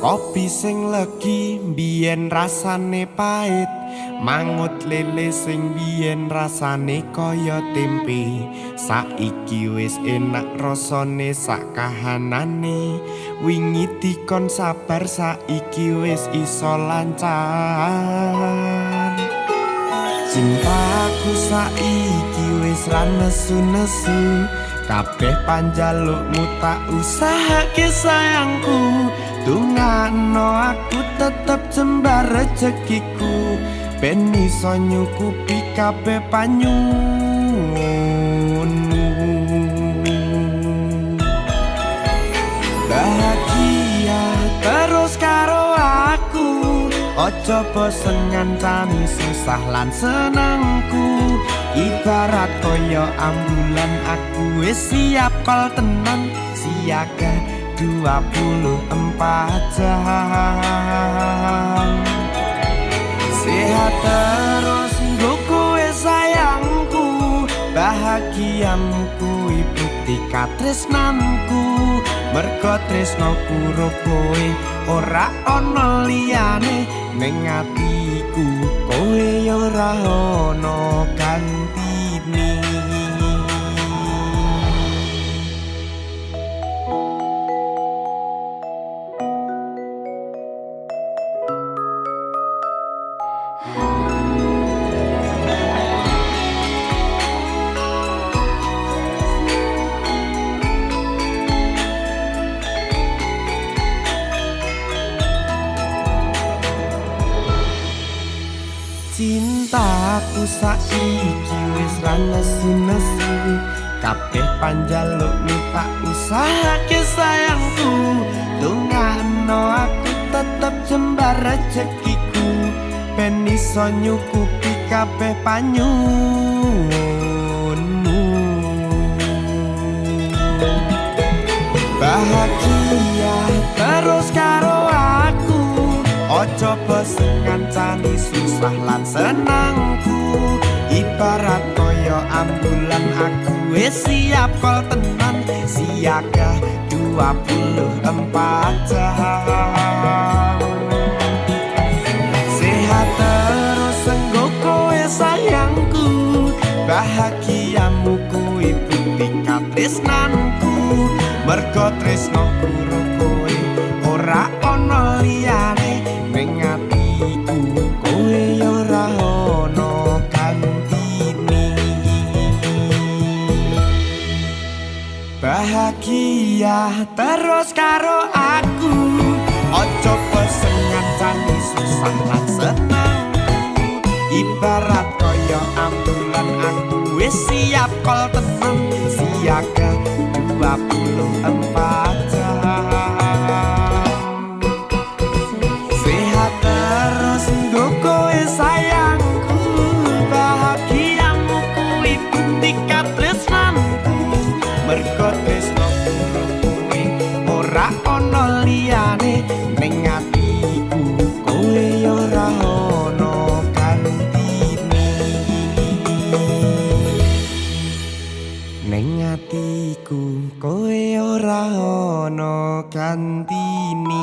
Kopi sing legi biyen rasane pait, mangut lele sing biyen rasane kaya tempe. Saiki wis enak rasane sak kahanane, wingi dikon sabar saiki wis iso lancar. Cintaku saiki wis ra nesu-nesu, kabeh panjalukmu tak usahake sayangku. Tungano aku tetep jembar rezekiku, ben iso nyukupi kabeh panyuwunmu. Bahagia terus karo aku, ojo bosen ngancani susah lan senengku. Ibarat koyo ambulan aku wis siap kol tenan, siaga 24 jam. Sehat terus nggo kowe sayangku, bahagiamu kuwi bukti katresnanku. Mergo tresnoku karo kowe ora ana liyane, ning atiku kowe ora ana gantine. Cintaku saiki wis ra nesu-nesu, kabeh panjalukmu tak usahake sayangku. Tungano aku tetep jembar rezekiku, ben iso nyukupi kabeh panyuwunmu. Bahagia terus karo aku, ojo bosen ngancani susah lan senangku. Ibarat koyo ambulan aku wis siap kol tenan, siaga 24 jam. Sehat terus enggo kowe sayangku, bahagiamu kuwi bukti katresnanku. Mergo tresnoku karo kowe ora ana liyane, ning atiku kowe ora ana gantine. Bahagia terus karo aku, ojo bosen ngancani susah lan senengku. Ibarat koyo ambulan aku wis siap kol tenan, siaga 24 jam. Sehat terus nggo kowe sayangku, bahagiamu kuwi bukti katresnanku. Mergo tresnoku karo kowe ora ana liyane, ning atiku kowe ora ana gantine. Ning atiku kowe ora ana gantine.